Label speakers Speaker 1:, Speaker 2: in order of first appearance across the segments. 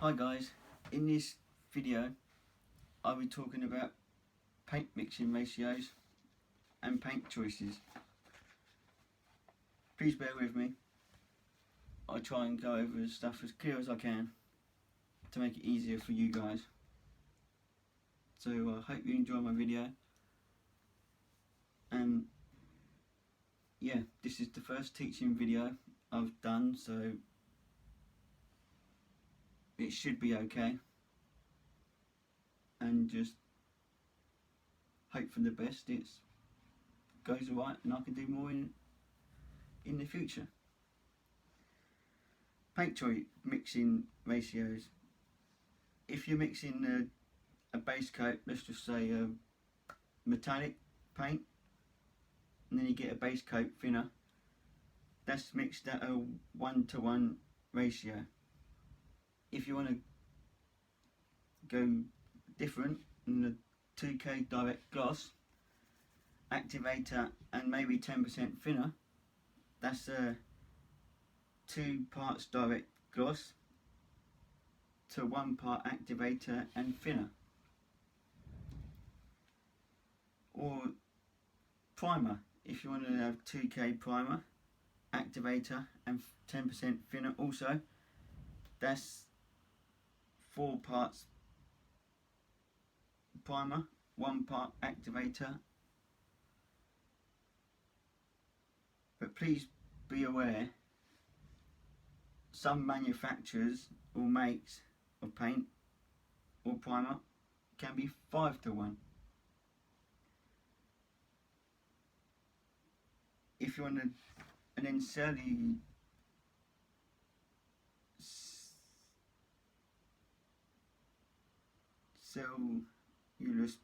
Speaker 1: Hi guys, in this video I'll be talking about paint mixing ratios and paint choices. Please bear with me. I try and go over stuff as clear as I can to make it easier for you guys. So I hope you enjoy my video, and yeah, this is the first teaching video I've done, so it should be okay, and just hope for the best it goes alright and I can do more in the future. Paint choice mixing ratios. If you're mixing a base coat, let's just say metallic paint, and then you get a base coat thinner, that's mixed at a 1:1 ratio. If you want to go different, in the 2K direct gloss, activator and maybe 10% thinner, that's 2 parts direct gloss to 1 part activator and thinner. Or primer, if you want to have 2K primer, activator and 10% thinner also, that's 4 parts primer, 1 part activator. But please be aware, some manufacturers or makes of paint or primer can be 5:1. If you want to, and then cellulose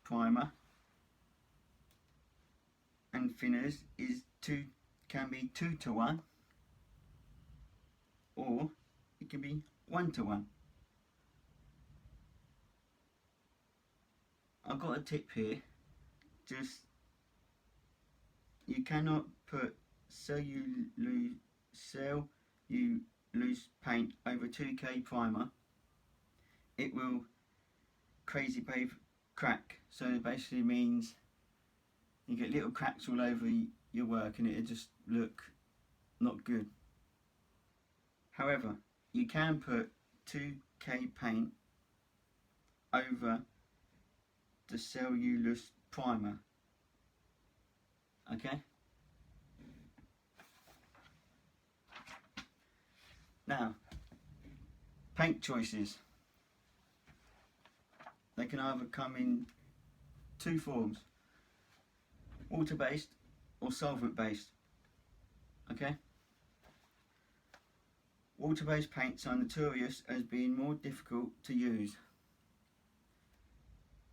Speaker 1: primer and thinners can be 2:1, or it can be 1:1. I've got a tip here. Just, you cannot put cellulose paint over 2K primer. It will crack. So it basically means you get little cracks all over your work and it'll just look not good. However, you can put 2K paint over the cellulose primer. Okay? Now, paint choices. They can either come in 2 forms: water-based or solvent-based. Okay? Water-based paints are notorious as being more difficult to use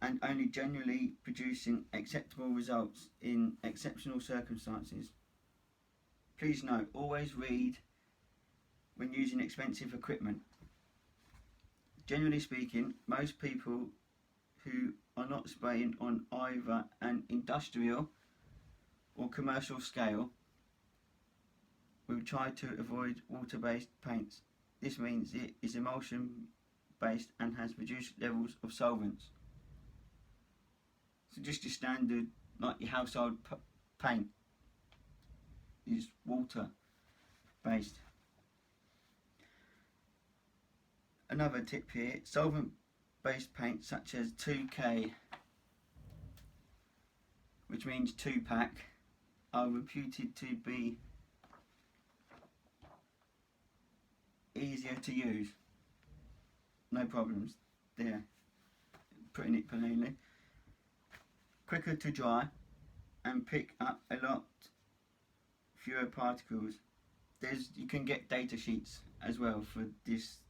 Speaker 1: and only generally producing acceptable results in exceptional circumstances. Please note, always read when using expensive equipment. Generally speaking, most people who are not spraying on either an industrial or commercial scale will try to avoid water-based paints. This means it is emulsion-based and has reduced levels of solvents. So just your standard, like your household paint, is water-based. Another tip here: solvent-based paints such as 2K, which means 2-pack, are reputed to be easier to use. No problems there, putting it plainly. Quicker to dry and pick up a lot fewer particles. You can get data sheets as well for this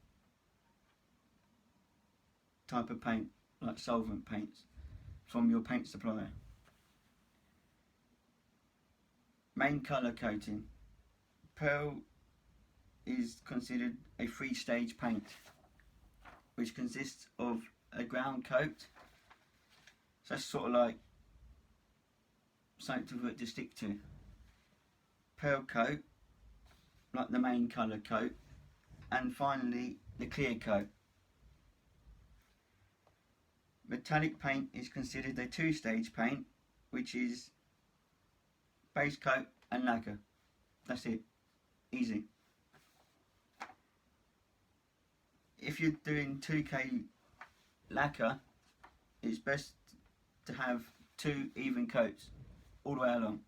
Speaker 1: type of paint, like solvent paints, from your paint supplier. Main colour coating. Pearl is considered a 3-stage paint, which consists of a ground coat. So that's sort of like something to stick to. Pearl coat, like the main colour coat, and finally the clear coat. Metallic paint is considered a two-stage paint, which is base coat and lacquer. That's it. Easy. If you're doing 2K lacquer, it's best to have 2 even coats all the way along.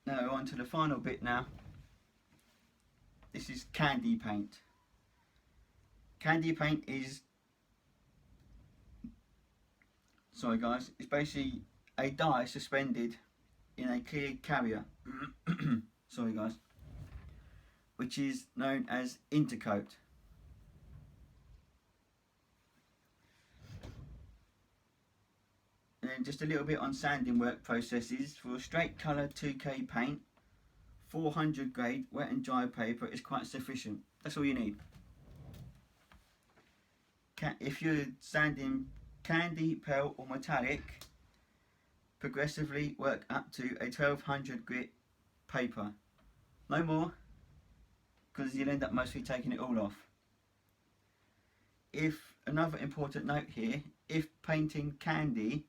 Speaker 1: Now on to the final bit now. This is candy paint. Candy paint is, sorry guys, it's basically a dye suspended in a clear carrier, sorry guys, which is known as intercoat. And then just a little bit on sanding work processes. For a straight colour 2K paint, 400 grade wet and dry paper is quite sufficient. That's all you need. If you're sanding candy, pearl or metallic, progressively work up to a 1200 grit paper. No more, because you'll end up mostly taking it all off. Another important note here, if painting candy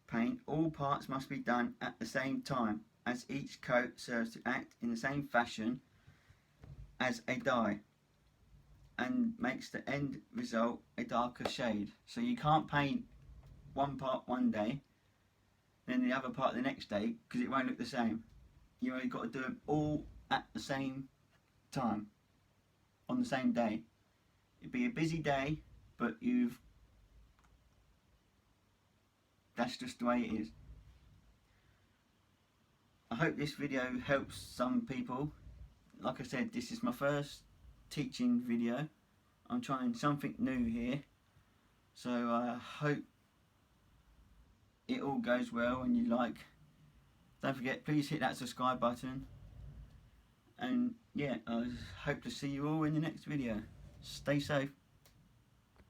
Speaker 1: paint, all parts must be done at the same time, as each coat serves to act in the same fashion as a dye and makes the end result a darker shade. So you can't paint one part one day then the other part the next day, because it won't look the same. You only got to do them all at the same time, on the same day. It'd be a busy day, but that's just the way it is. I hope this video helps some people. Like I said, this is my first teaching video. I'm trying something new here, so I hope it all goes well and you like. Don't forget, please hit that subscribe button, and yeah, I hope to see you all in the next video. Stay safe.